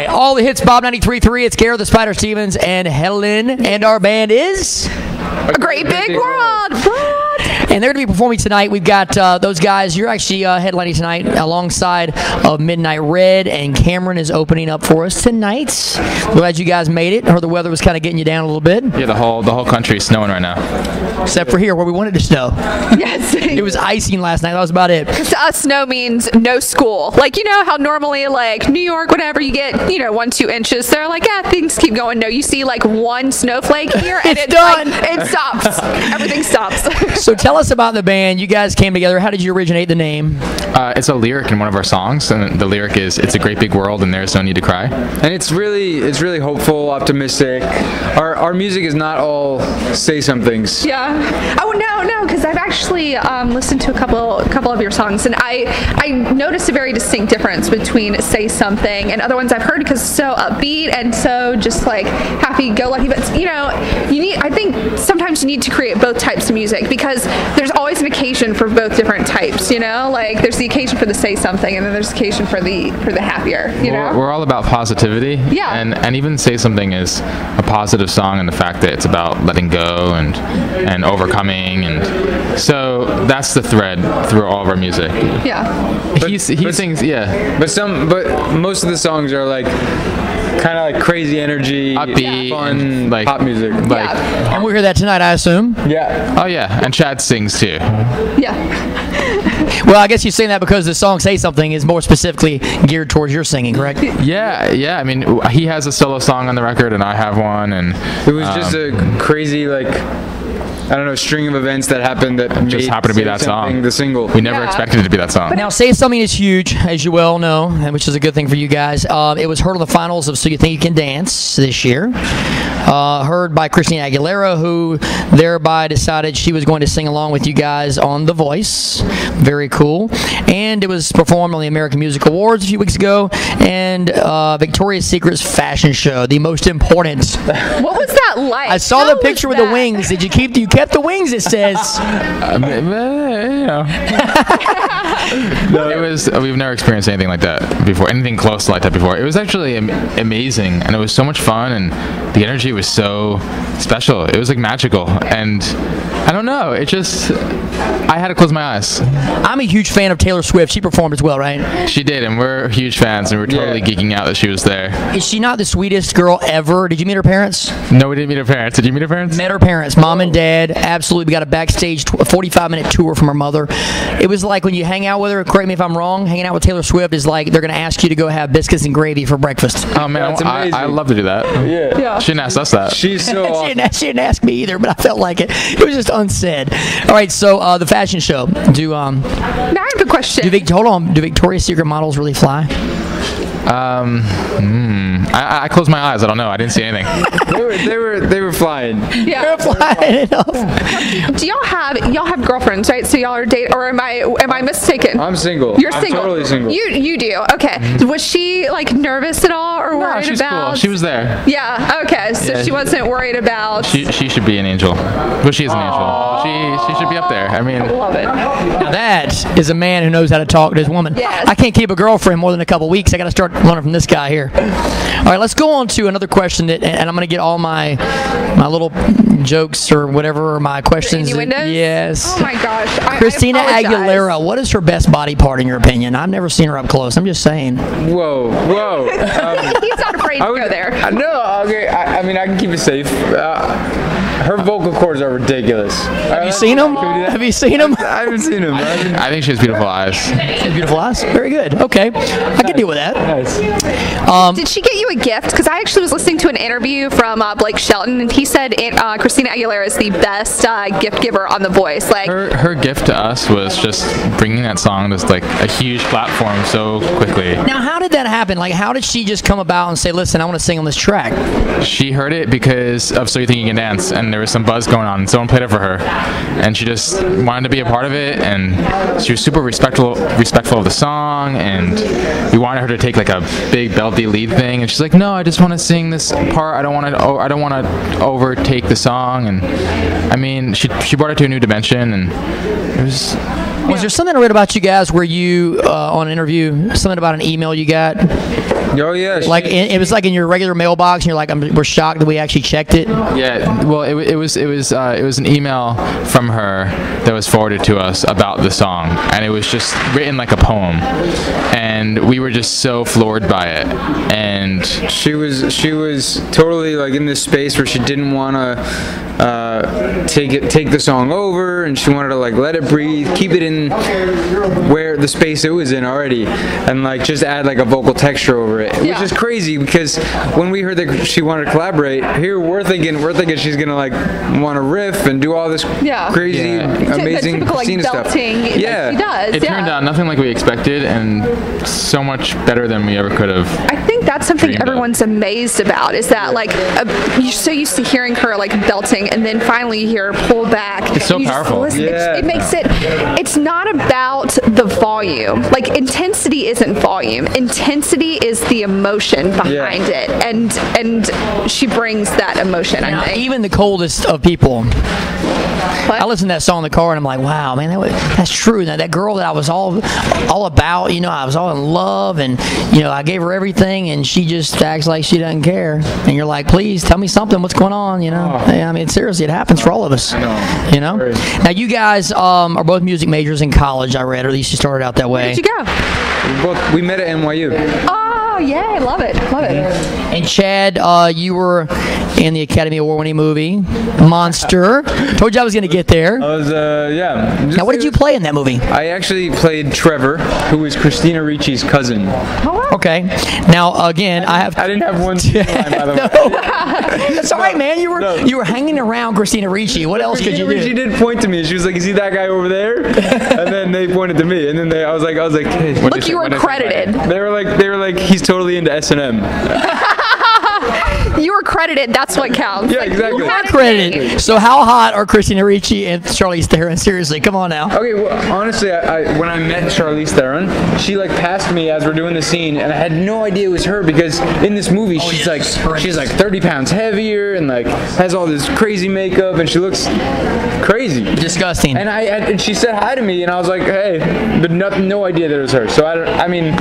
All the hits, Bob 93.3. It's Garrett the Spider Stevens and Helen, and our band is A Great Big World. and they're going to be performing tonight. We've got those guys. You're actually headlining tonight alongside of Midnight Red, and Cameron is opening up for us tonight. Glad you guys made it. Heard the weather was kind of getting you down a little bit. Yeah, the whole country is snowing right now. Except for here where we wanted to snow. Yes. It was icing last night. That was about it. To us, snow means no school. Like, you know how normally, like, New York, whatever, you get, 1-2 inches. They're like, yeah, things keep going. No, you see, like, one snowflake here, and It's done. Like, it stops. Everything stops. So tell us about the band. You guys came together. How did you originate the name? It's a lyric in one of our songs, and the lyric is, "It's a great big world, and there's no need to cry." And it's really hopeful, optimistic. Our music is not all say somethings. Yeah. Oh, no, because I've actually listened to a couple of your songs, and I noticed a very distinct difference between Say Something and other ones I've heard, because it's so upbeat and so just like happy-go-lucky. But I think sometimes you need to create both types of music, because there's always an occasion for both different types. Like there's the occasion for the Say Something, and then there's the occasion for the happier. We're all about positivity. Yeah. And even Say Something is a positive song, and the fact that it's about letting go and overcoming, and so that's the thread through all of our music. Yeah. He sings, yeah. But most of the songs are like kind of like crazy energy, upbeat, fun, like pop music. And we'll hear that tonight, I assume. Yeah. Oh yeah, and Chad sings too. Yeah. Well, I guess you're saying that because the song Say Something is more specifically geared towards your singing, correct? Yeah. I mean, he has a solo song on the record, and I have one, and It was just a crazy string of events that happened that just happened to be that song. The single. We never expected it to be that song. Now, Say Something is huge, as you well know, which is a good thing for you guys. It was heard on the finals of So You Think You Can Dance this year. Heard by Christina Aguilera, who thereby decided she was going to sing along with you guys on The Voice. Very cool. And it was performed on the American Music Awards a few weeks ago, and Victoria's Secret's fashion show, the most important. What was that like? I saw the picture with the wings. Did you kept the wings, it says. It was. We've never experienced anything like that before. Anything close to like that before. It was actually amazing, and it was so much fun, and the energy was so special. It was like magical, and I don't know. It just. I had to close my eyes. I'm a huge fan of Taylor Swift. She performed as well, right? She did, and we're huge fans, and we're totally geeking out that she was there. Is she not the sweetest girl ever? Did you meet her parents? No, we didn't meet her parents. Did you meet her parents? Met her parents, mom and dad. Absolutely. We got a backstage 45-minute tour from her mother. It was like when you hang out with her, correct me if I'm wrong, hanging out with Taylor Swift is like they're going to ask you to go have biscuits and gravy for breakfast. Oh, man, I love to do that. Yeah. She didn't ask us that. She's so awesome. She didn't ask me either, but I felt like it. It was just unsaid. All right, so the fashion show. Now I have a question. Hold on. Do Victoria's Secret models really fly? I closed my eyes. I don't know. I didn't see anything. They were flying. Yeah. They're flying enough. Do y'all have girlfriends, right? So y'all are dating, or am I mistaken? I'm single. You're single. I'm totally single. You do. Okay. Was she like nervous at all, or worried she's about? cool. She was there. Yeah. Okay. So she wasn't worried about. She should be an angel. Well, she is an angel. She should be up there. I mean, I love it. Now that is a man who knows how to talk to his woman. Yes. I can't keep a girlfriend more than a couple weeks. I got to start learning from this guy here. All right, let's go on to another question, and I'm going to get all my little jokes or whatever, or my questions. Innuendos? Yes. Oh my gosh. Christina I apologize. Aguilera, what is her best body part in your opinion? I've never seen her up close. I'm just saying. Whoa. He's not afraid to go there. No, okay. I mean, I can keep it safe. Her vocal cords are ridiculous. Have you seen them? Have you seen them? I haven't seen them. I think she has beautiful eyes. Beautiful eyes. Very good. Okay, I can deal with that. Nice. Did she get you a gift? Because I actually was listening to an interview from Blake Shelton, and he said Christina Aguilera is the best gift giver on The Voice. Like her gift to us was just bringing that song to like a huge platform so quickly. Now, how did that happen? Like, how did she just come about and say, "Listen, I want to sing on this track"? She heard it because of So You Think You Can Dance, and there was some buzz going on, and someone played it for her, and she just wanted to be a part of it, and she was super respectful of the song, and we wanted her to take like a big belty lead thing, and she's like, "No, I just want to sing this part. I don't want to overtake the song." And I mean, she brought it to a new dimension, and it was. Was there something I read about you guys where you on an interview, something about an email you got Oh yeah. Like it was like in your regular mailbox, and you're like, we're shocked that we actually checked it. Yeah, well, it was an email from her that was forwarded to us about the song, and it was just written like a poem, and we were just so floored by it. And she was totally like in this space where she didn't want to take the song over, and she wanted to like let it breathe, keep it in where the space it was in already, and like just add like a vocal texture over it, which is crazy because when we heard that she wanted to collaborate, here we're thinking she's gonna like want to riff and do all this crazy, amazing typical, Christina like, stuff. belting that she does. It turned out nothing like we expected, and so much better than we ever could have. I think that's something everyone's amazed about, is that like you're so used to hearing her like belting, and then finally you hear her pull back. It's so powerful. It makes it's not about the volume. Like intensity isn't volume. Intensity is the emotion behind it, and she brings that emotion. I think even the coldest of people. I listened to that song in the car, and I'm like, wow, man, that's true. That girl that I was all about, I was all in love, and I gave her everything, and she just acts like she doesn't care. And you're like, please tell me something. What's going on? I mean, seriously, it happens for all of us. Now you guys are both music majors in college. I read, or at least you started out that way. Where did you go? We met at NYU. Oh, yay, love it. And Chad, you were in the Academy Award-winning movie Monster. Told you I was going to get there. I was, Now, what did you play in that movie? I actually played Trevor, who was Christina Ricci's cousin. Okay. Now, again, I didn't have one line, by the way. That's all right, man. You were hanging around Christina Ricci. What else could you do? She did point to me. She was like, "You see that guy over there?" And then they pointed to me, and then I was like, "Hey." Look, you were credited. They were like, "He's totally into S&M." You were credited. That's what counts. Yeah, exactly. You are credited. So how hot are Christina Ricci and Charlize Theron? Seriously, come on now. Okay, well, honestly, when I met Charlize Theron, she like passed me as we're doing the scene, and I had no idea it was her because in this movie she's like 30 pounds heavier and like has all this crazy makeup, and she looks crazy, disgusting. And she said hi to me, and I was like, hey, but no idea that it was her. So I mean,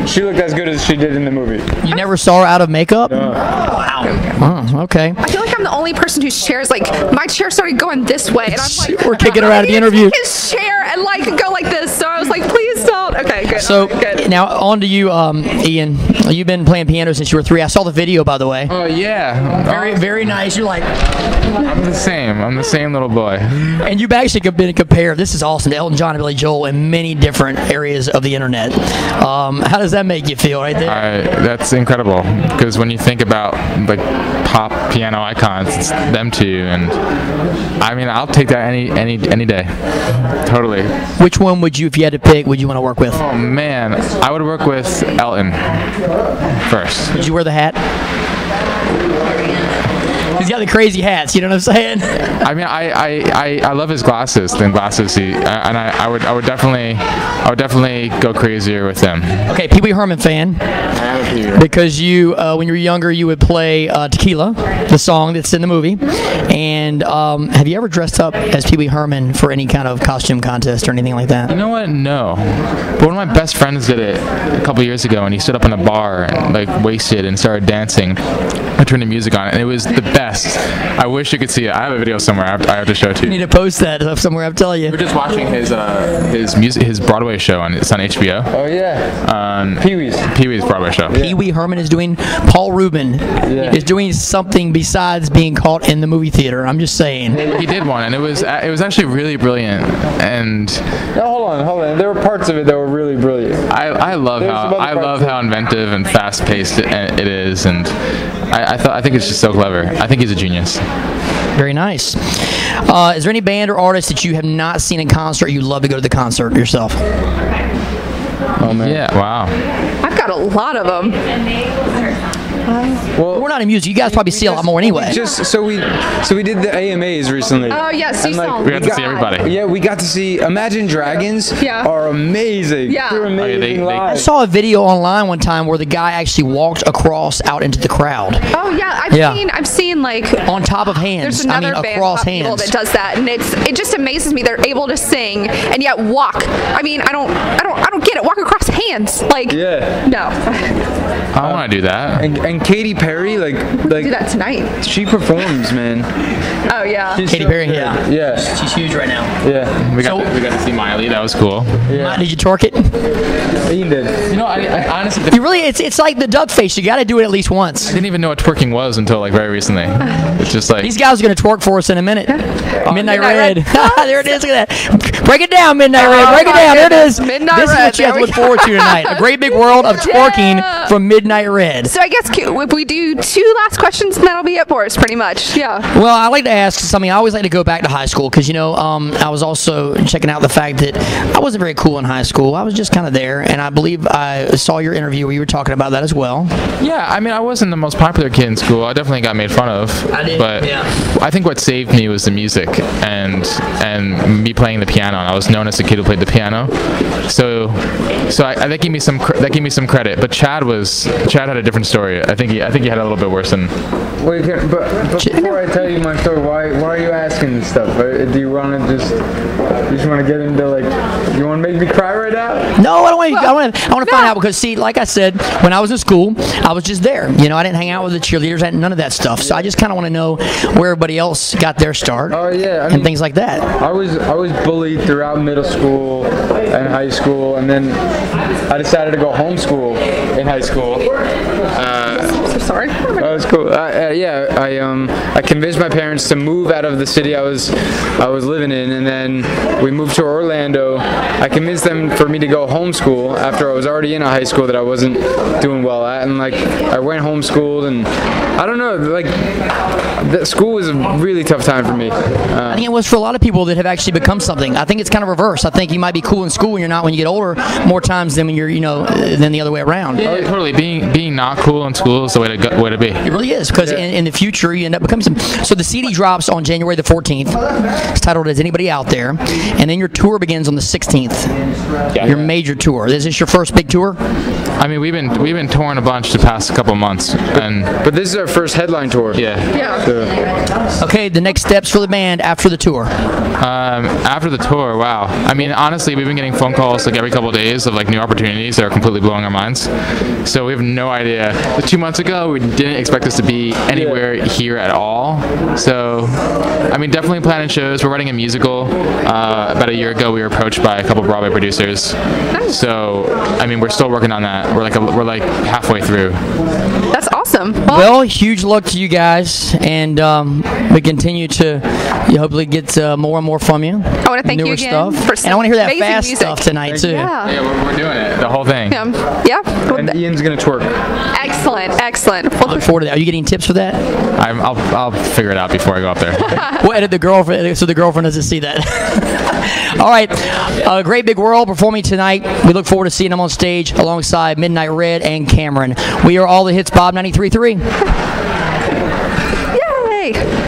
she looked as good as she did in the movie. You never saw her out of makeup? No. Wow. Oh, okay. I feel like I'm the only person whose chair's like, my chair started going this way, and I'm like, we're kicking her out of the interview. His chair and like go like this. So I was like, please don't. Okay, good. So good. Now on to you, Ian. You've been playing piano since you were 3. I saw the video, by the way. Oh yeah, very, very nice. You're like, I'm the same little boy. And you've actually been compared. This is awesome. To Elton John and Billy Joel in many different areas of the internet. How does that make you feel, right there? That's incredible, because when you think about like pop piano icons, it's them two, and I mean, I'll take that any day. Totally. Which one would you, if you had to pick, would you want to work with? Oh man, I would work with Elton first. Would you wear the hat? He's got the crazy hats. You know what I'm saying? I mean, I love his glasses. The glasses I would definitely go crazier with them. Okay, Pee Wee Herman fan. Because you, when you were younger, you would play Tequila, the song that's in the movie. And have you ever dressed up as Pee Wee Herman for any kind of costume contest or anything like that? You know what? No. But one of my best friends did it a couple years ago, and he stood up in a bar and like wasted and started dancing. I turned the music on, and it was the best. I wish you could see it. I have a video somewhere. I have to show it to you. You need to post that up somewhere. I'm telling you. We're just watching his Broadway show, and it's on HBO. Oh yeah. Pee Wee's Broadway show. Pee Wee Herman is doing. Paul Rubin is doing something besides being caught in the movie theater. I'm just saying. He did one, and it was actually really brilliant. And no, hold on. There were parts of it that were really brilliant. I love how inventive and fast paced it is, and I think it's just so clever. I think he's a genius. Very nice. Is there any band or artist that you have not seen in concert you'd love to go to the concert yourself? Oh man. Yeah. Wow. I've got a lot of them. Well, we're not in music. You guys probably see a lot more anyway. So we did the AMAs recently. Oh yes, you saw. We got to see everybody. Yeah, we got to see Imagine Dragons. Are amazing. Yeah. They're amazing live. I saw a video online one time where the guy actually walked across out into the crowd. Oh yeah, I've seen like on top of hands. There's another band across hands that does that, and it just amazes me. They're able to sing and yet walk. I mean, I don't get it. Walk across hands. Like, Yeah. no. I want to do that. And Katy Perry, like Do that tonight. she performs, man. Oh, yeah. She's Katy so Perry, good. yeah. Yeah. She's huge right now. Yeah. We got to see Miley. That was cool. Did you twerk it? Ian did. You know, I honestly You really, it's like the duck face. You got to do it at least once. didn't even know what twerking was until like very recently. It's just like These guys are going to twerk for us in a minute. Midnight Midnight Red. Red. There it is. Look at that. Break it down, Midnight Red. Break it my down. There it goodness. is. Midnight This is Red. what you have to There we look forward to tonight. A great big world of twerking from Midnight Red. So I guess if we do 2 last questions, then that'll be it for us, pretty much. Yeah. Well, I like to ask something. I always like to go back to high school because, I was also checking out the fact that I wasn't very cool in high school. I was just kind of there, and I believe I saw your interview where you were talking about that as well. yeah. I mean, I wasn't the most popular kid in school. I definitely got made fun of. I did, But yeah. I think what saved me was the music and me playing the piano. I was known as the kid who played the piano. So that gave me some credit. But Chad had a different story. I think he had a little bit worse than. Wait, but before I tell you my story, why are you asking this stuff? Do you want to just want to get into you want to make me cry right now? No, I don't want. I want to find out because, see, like I said, when I was in school, I was just there. I didn't hang out with the cheerleaders and none of that stuff. So I just kind of want to know where everybody else got their start. Oh yeah, and things like that. I was bullied throughout middle school and high school, and then I decided to go homeschool in high school. So sorry. That was cool. I convinced my parents to move out of the city I was living in, and then we moved to Orlando. I convinced them for me to go homeschool after I was already in a high school that I wasn't doing well at, and I went homeschooled, and I don't know, that school was a really tough time for me. I think it was for a lot of people that have actually become something. I think it's kind of reverse. I think you might be cool in school and you're not when you get older more times than when you're, than the other way around. Yeah, totally. Being not cool in school is the way to be. It really is, because in the future you end up becoming something. So the CD drops on January the 14th. It's titled "Is Anybody Out There?" And then your tour begins on the 16th. Your major tour. Is this your first big tour? I mean, we've been touring a bunch the past couple months, but this is our first headline tour. Yeah. So. Okay, the next steps for the band after the tour. After the tour, wow. I mean, honestly, we've been getting phone calls every couple of days of new opportunities that are completely blowing our minds. So we have no idea. 2 months ago, we didn't expect us to be anywhere here at all. So, I mean, definitely planning shows. We're writing a musical. About a year ago, we were approached by a couple Broadway producers. So, I mean, we're still working on that. We're halfway through. That's awesome. Well, huge luck to you guys, and we continue to hopefully get more and more from you. I want to thank newer you again stuff. for And I want to hear that amazing fast music. stuff tonight too. Yeah. Yeah, we're doing it. The whole thing. Yeah. Well, And Ian's gonna twerk. excellent. Well, Look forward to that. Are you getting tips for that? I'll figure it out before I go up there. We'll edit the girlfriend so the girlfriend doesn't see that. All right, Great Big World performing tonight. We look forward to seeing them on stage alongside Midnight Red and Cameron. We are All the Hits, Bob 93.3. yay.